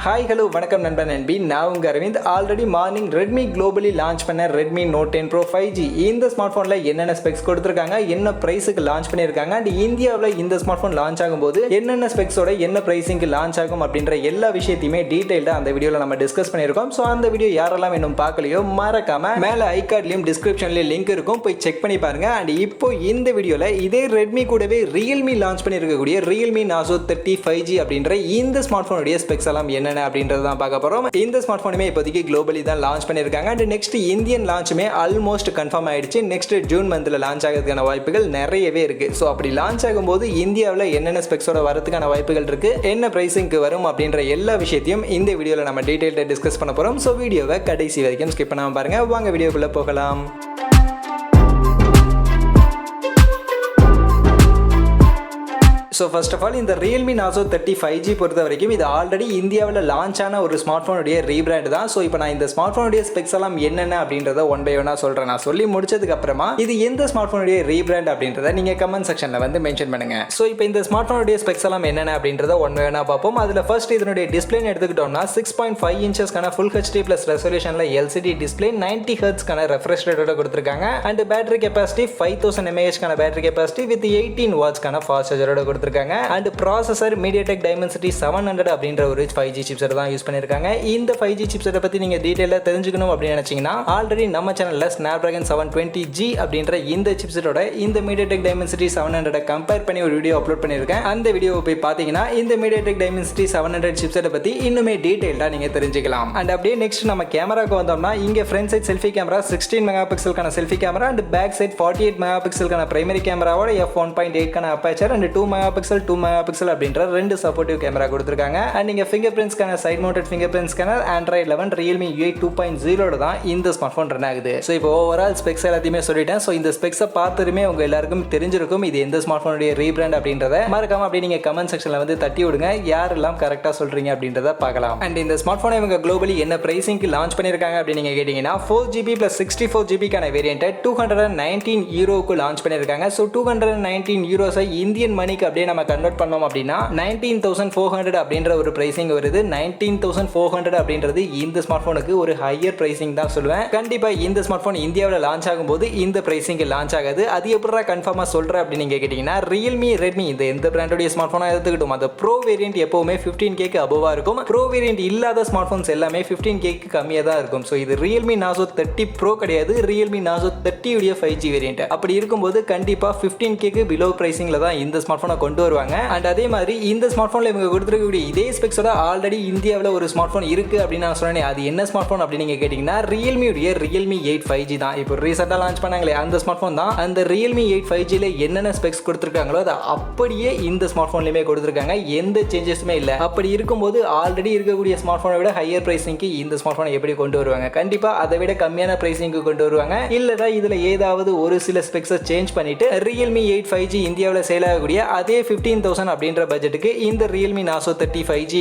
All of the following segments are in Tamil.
ஹாய் ஹலோ வணக்கம் நண்பன் நண்பி, நான் உங்கள் Aravind. Already morning Redmi globally launch பண்ண ரெட்மி நோட் 10 ப்ரோ 5G இந்த ஸ்மார்ட் ஃபோனில் என்னென்ன ஸ்பெக்ஸ் கொடுத்துருக்காங்க, என்ன ப்ரைஸுக்கு லான்ச் பண்ணியிருக்காங்க, அண்ட் இந்தியாவில் இந்த ஸ்மார்ட் ஃபோன் லான்ச் ஆகும்போது என்னென்ன ஸ்பெக்ஸோட என்ன ப்ரைஸிங்க்கு லான்ச் ஆகும் அப்படின்ற எல்லா விஷயத்தையுமே டீட்டெயில்டாக அந்த வீடியோவில் நம்ம டிஸ்கஸ் பண்ணியிருக்கோம். ஸோ அந்த வீடியோ யாரெல்லாம் இன்னும் பார்க்கலையோ மறக்காம மேலே ஐகார்ட்லையும் டிஸ்கிரிப்ஷன்லையும் லிங்க் இருக்கும், போய் செக் பண்ணி பாருங்க. அண்ட் இப்போ இந்த வீடியோவில் இதே ரெட்மி கூடவே ரியல்மி லான்ச் பண்ணியிருக்கக்கூடிய ரியல்மி நார்சோ 30 5G அப்படின்ற இந்த ஸ்மார்ட் ஃபோனுடைய ஸ்பெக்ஸ் எல்லாம் என்னென்ன அப்படின்றது தான் பார்க்க போறோம். இந்த ஸ்மார்ட் ஃபோனுமே இப்போதைக்கு குளோபலி தான் லான்ச் பண்ணியிருக்காங்க. அண்ட் நெக்ஸ்ட் இந்தியன் லான்ச்சுமே ஆல்மோஸ்ட் கன்ஃபார்ம் ஆயிடுச்சு. நெக்ஸ்ட் ஜூன் மந்த்ல லான்ச் ஆகிறதுக்கான வாய்ப்புகள் நிறையவே இருக்கு. ஸோ அப்படி லான்ச் ஆகும்போது இந்தியாவில் என்னென்ன ஸ்பெக்ஸோட வரதுக்கான வாய்ப்புகள் இருக்கு, என்ன பிரைசிங்க்கு வரும் அப்படின்ற எல்லா விஷயத்தையும் இந்த வீடியோவில் நம்ம டீடைல்டாக டிஸ்கஸ் பண்ண போறோம். ஸோ வீடியோவை கடைசி வரைக்கும் ஸ்கிப் பண்ணாம பாருங்க. வாங்க வீடியோக்குள்ள போகலாம். ஸோ ஃபர்ஸ்ட் ஆஃப் ஆல் இந்த ரியல்மி நார்சோ 30 5G பொறுத்த வரைக்கும் இது ஆல்ரெடி இந்தியாவில் லான்ச் ஆன ஒரு ஸ்மார்ட் ஃபோனுடைய ரீபிராண்ட் தான். ஸோ இப்போ நான் இந்த ஸ்மார்ட் ஃபோனுடைய ஸ்பெக்ஸ் எல்லாம் என்னென்ன அப்படின்றத ஒன் பை ஒன்னாக சொல்கிறேன். நான் சொல்லி முடிச்சதுக்கு அப்புறமா இது எந்த ஸ்மார்ட் ஃபோனுடைய ரீபிராண்ட் அப்படின்றத நீங்கள் கமெண்ட் செக்ஷனில் வந்து மென்ஷன் பண்ணுங்க. ஸோ இப்போ இந்த ஸ்மார்ட் ஃபோனுடைய ஸ்பெக்ஸ் எல்லாம் என்னென்ன அப்படின்றத ஒன் பை ஒன்னாக பார்ப்போம். அதில் ஃபர்ஸ்ட் இதனுடைய டிஸ்பிளேன்னு எடுத்துக்கிட்டோம்னா 6.5 இன்ச்சஸ்க்கான ஃபுல் ஹெச்டி ப்ளஸ் ரெசல்யூஷனில் எல்சிடி டிஸ்பிளே 90 ஹெர்ட்ஸ்க்கான ரெஃப்ரெஷ் ரேட்டோட கொடுத்துருக்காங்க. And battery capacity 5000 mAh battery capacity with 18 வாட்ஸ்க்கான ஃபாஸ்ட் சார்ஜரோட கொடுத்துருக்காங்க. அண்ட் ப்ராசஸர் MediaTek Dimensity 700 அப்படின்ற ஒரு 5G சிப்செட் தான் யூஸ் பண்ணியிருக்காங்க. இந்த 5G சிப்செட்டை பற்றி நீங்கள் டீட்டெயிலாக தெரிஞ்சுக்கணும் அப்படின்னு நினச்சிங்கன்னா ஆல்ரெடி நம்ம சேனலில் Snapdragon 720G அப்படின்ற இந்த சிப்செட்டோட இந்த MediaTek Dimensity 700 கம்பேர் பண்ணி ஒரு வீடியோ அப்லோட் பண்ணியிருக்கேன். அந்த வீடியோவை போய் பார்த்தீங்கன்னா இந்த MediaTek Dimensity 700 சிப்செட்டை பற்றி இன்னுமே டீட்டெயிலாக நீங்கள் தெரிஞ்சுக்கலாம். அண்ட் அப்படியே நெக்ஸ்ட் நம்ம கேமராக்கு வந்தோம்னா இங்கே front side selfie camera 16 mega பிக்சலுக்கான selfie camera and back side 48 mega பிக்சலுக்கான பிரைமரி கேமராவோட f1.8 aperture and 2 mega pixel 2 mega pixel அப்படின்ற ரெண்டு சப்போர்ட்டிவ் கேமரா கொடுத்திருக்காங்க. அண்ட் நீங்க ஃபிங்கர் பிரிண்ட்ஸ்க்கான side mounted finger print scanner Android 11 Realme U8 2.0 தான் இந்த ஸ்மார்ட் ஃபோன் ரன் ஆகுது. ஸோ இப்போ ஓவரால் ஸ்பெக்ஸ் எல்லாத்தையுமே சொல்லிட்டேன். ஸோ இந்த ஸ்பெக்ஸை பார்த்துமே உங்க எல்லாருக்கும் தெரிஞ்சிருக்கும் இது எந்த ஸ்மார்ட் ஃபோனுடைய ரீபிராண்ட் அப்படின்றத. மறக்காம அப்படியே நீங்க கமெண்ட் செக்ஷன்ல வந்து தட்டி விடுங்க, யாரெல்லாம் கரெக்டா சொல்றீங்க அப்படின்றத பார்க்கலாம். அண்ட் இந்த ஸ்மார்ட் ஃபோனை இவங்க குளோபலி என்ன பிரைசிங்க்கு லான்ச் பண்ணிருக்காங்க அப்படின்னு நீங்க கேட்டீங்கன்னா 4GB + 64GB வேரியன்ட்டை 219 யூரோக்கு லான்ச் பண்ணிருக்காங்க. ஸோ 219 யூரோஸை இந்தியன் மணிக்கு அப்படியே நம்ம கன்வெர்ட் பண்ணோம் அப்படின்னா 19,400 அப்படின்ற ஒரு பிரைசிங் வருது. 19,400 அப்படின்றது இந்த ஸ்மார்ட் போனுக்கு ஒரு ஹையர் பிரைசிங் தான் சொல்லுவேன். கண்டிப்பா இந்த ஸ்மார்ட் போன் இந்தியாவில் லான்ச் ஆகும்போது இந்த பிரைசிங் லான்ச் ஆகாது. அது எப்படா கன்ஃபார்மா சொல்றேன் அப்படின்னு நீங்க கேட்டீங்கன்னா ரியல்மி ரெட்மி இந்த எந்த பிராண்டோட ஸ்மார்ட் போனா எடுத்துக்கிட்டோம் அந்த ப்ரோ வேரியன்ட் எப்பவுமே 15K அபோவா இருக்கும். ப்ரோ வேரியன்ட் இல்லாத ஸ்மார்ட் போன்ஸ் எல்லாமே 15K கம்மியா தான் இருக்கும். ஸோ இது ரியல்மி நார்சோ 30 ப்ரோ கிடையாது, ரியல்மி நார்சோ 30 உடைய 5G வேரியன்ட். அப்படி இருக்கும்போது கண்டிப்பா 15K பிலோ பிரைசிங்ல தான் இந்த ஸ்மார்ட் போனை கொண்டு வருவாங்க. அண்ட் அதே மாதிரி இந்த ஸ்மார்ட் போன்ல இவங்க கொடுத்துருக்கக்கூடிய இதே ஸ்பெக்ஸோட ஆல்ரெடி இந்தியாவில் ஒரு ஸ்மார்ட் போன் இருக்கு அப்படின்னு நான் சொன்னேன். அது என்ன ஸ்மார்ட் போன் அப்படின்னு நீங்க கேட்டீங்கன்னா Realme 8 5G தான். இப்போ ரீசெண்டா லான்ச் பண்ணாங்களே அந்த ஸ்மார்ட் போன் தான். அந்த Realme 8 5Gல என்னென்ன ஸ்பெக்ஸ் கொடுத்துருக்காங்களோ அதை அப்படியே இந்த ஸ்மார்ட் போன்லயுமே கொடுத்துருக்காங்க. எந்த சேஞ்சஸுமே இல்லை. அப்படி இருக்கும்போது ஆல்ரெடி இருக்கக்கூடிய ஸ்மார்ட் போனை விட ஹையர் பிரைசிங்க்கு இந்த ஸ்மார்ட் போனை எப்படி கொண்டு வருவாங்க? கண்டிப்பா அதை விட கம்மியான பிரைசிங்க்கு கொண்டு வருவாங்க. இல்லடா இதுல ஏதாவது ஒரு சில ஸ்பெக்ஸை சேஞ்ச் பண்ணிட்டு Realme 8 5G இந்தியாவில் சேல் ஆகக்கூடிய அதே 15,000 அப்படின்ற பட்ஜெட்டுக்கு இந்த Realme Narzo 30 5G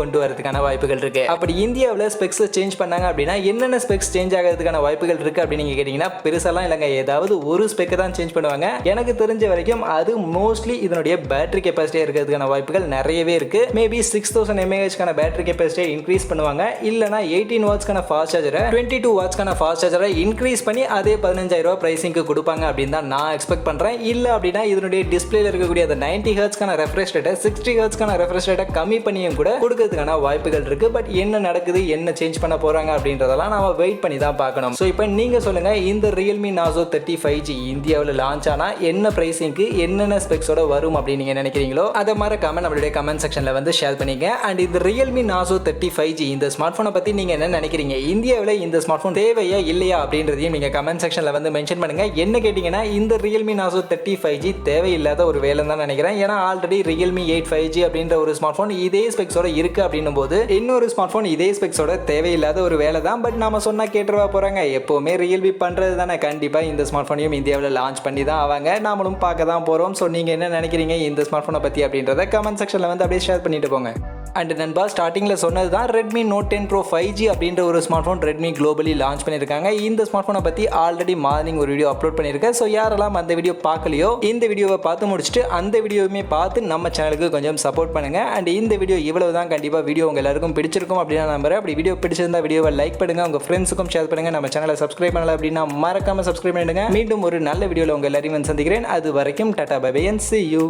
கொண்டு வரதுக்கான வாய்ப்புகள் இருக்கு. அப்படி இந்தியாவில் ஸ்பெக்ஸ் சேஞ்ச் பண்ணாங்க அப்படின்னா என்னென்ன ஸ்பெக்ஸ் சேஞ்ச் ஆகிறதுக்கான வாய்ப்புகள் இருக்கு அப்படின்னு நீங்க கேட்டீங்கன்னா பெருசாலாம் இல்லைங்க, ஏதாவது ஒரு ஸ்பெக்கை தான் சேஞ்ச் பண்ணுவாங்க. எனக்கு தெரிஞ்ச வரைக்கும் அது மோஸ்ட்லி இதனுடைய பேட்டரி கெப்பாசிட்டியா இருக்கிறதுக்கான வாய்ப்புகள் நிறையவே இருக்கு. மேபி 6000 mAh பேட்டரி கெப்பாசிட்டியை இன்க்ரீஸ் பண்ணுவாங்க. இல்லனா 18 வாட்ஸ்க்கான ஃபாஸ்ட் சார்ஜரை 22 வாட்ஸ்க்கான ஃபாஸ்ட் சார்ஜரை இன்க்ரீஸ் பண்ணி அதே 15,000 ரூபாய் பிரைசிங்க்கு கொடுப்பாங்க அப்படின்னு தான் நான் எக்ஸ்பெக்ட் பண்றேன். இல்ல அப்படின்னா இதனுடைய டிஸ்பிளேல இருக்கக்கூடிய அந்த 90 ஹெர்ட்ஸ்க்கான ரெஃப்ரெஷ் ரேட்டை 60 ஹெர்ட்ஸ்க்கான ரெஃப்ரெஷ் ரேட்டை கம்மி பண்ணியும் கூட கொடுக்கிறதுக்கான வாய்ப்புகள் இருக்கு. பட் என்ன நடக்குது, என்ன சேஞ்ச் பண்ண போறாங்க அப்படின்றதெல்லாம் நாம வெயிட் பண்ணி தான் பார்க்கணும். ஸோ இப்போ நீங்க சொல்லுங்க, இந்த Realme Narzo 30 5G இந்தியாவில் லான்ச் ஆனா என்ன பிரைசிங்க்கு என்னென்ன ஸ்பெக்ஸோட வரும் அப்படின்னு நீங்க நினைக்கிறீங்களோ அதை மறக்காம நம்மளுடைய கமெண்ட் செக்ஷன்ல வந்து ஷேர் பண்ணிக்க. அண்ட் இந்த Realme Narzo 30 5G இந்த ஸ்மார்ட் போனை பத்தி நீங்க என்ன நினைக்கிறீங்க? இந்தியாவில் இந்த ஸ்மார்ட் போன் தேவையா இல்லையா அப்படின்றதையும் நீங்க கமெண்ட் செக்ஷன்ல வந்து மென்ஷன் பண்ணுங்க. என்ன கேட்டீங்கன்னா இந்த Realme Narzo 30 5G தேவையில்லாத ஒரு வேலை தான் நினைக்கிறேன். ஏன்னா ஆல்ரெடி Realme 8 5G அப்படின்ற ஒரு ஸ்மார்ட் போன் இதே ஸ்பெக்ஸோட இருக்கு அப்படின்னும் போது இன்னொரு ஸ்மார்ட் போன் இதே ஸ்பெக்ஸோட தேவையில்லாத ஒரு வேலை தான். பட் நாம சொன்னா கேட்டுருவா போறாங்க, எப்பவுமே Realme பண்றது தானே. கண்டிப்பா இந்த ஸ்மார்ட் போனையும் இந்தியாவில் லான்ச் பண்ணி தான் ஆவாங்க, நாமளும் பார்க்க தான் போறோம். ஸோ நீங்க என்ன நினைக்கிறீங்க இந்த ஸ்மார்ட் போனை பத்தி அப்படின்றத கமெண்ட் செக்ஷன்ல வந்து அப்படியே ஷேர் பண்ணிட்டு போங்க. அண்ட் நண்பா ஸ்டார்டிங்கில் சொன்னது தான் ரெட்மி நோட் 10 ப்ரோ 5G அப்படின்ற ஒரு smart phone Redmi globally launch பண்ணியிருக்காங்க. இந்த ஸ்மார்ட் ஃபோனை பற்றி ஆல்ரெடி மார்னிங் ஒரு வீடியோ அப்லோட் பண்ணியிருக்கேன். ஸோ யாரெல்லாம் அந்த வீடியோ பார்க்கலையோ இந்த வீடியோவை பார்த்து முடிச்சுட்டு அந்த வீடியோவுமே பார்த்து நம்ம சேனலுக்கு கொஞ்சம் சப்போர்ட் பண்ணுங்கள். அண்ட் இந்த வீடியோ இவ்வளவு தான். கண்டிப்பாக வீடியோ உங்கள் எல்லாருக்கும் பிடிச்சிருக்கும் அப்படின்னு நான் நம்புறேன். அப்படி வீடியோ பிடிச்சிருந்தா வீடியோவை லைக் பண்ணுங்கள், உங்கள் ஃப்ரெண்ட்ஸுக்கும் ஷேர் பண்ணுங்கள். நம்ம சேனலை சப்ஸ்கிரைப் பண்ணல அப்படின்னா மறக்காமல் சப்ஸ்கிரைப் பண்ணிடுங்க. மீண்டும் ஒரு நல்ல வீடியோவில் உங்கள் எல்லாரையும் சந்திக்கிறேன். அது வரைக்கும் tata bye bye and see you.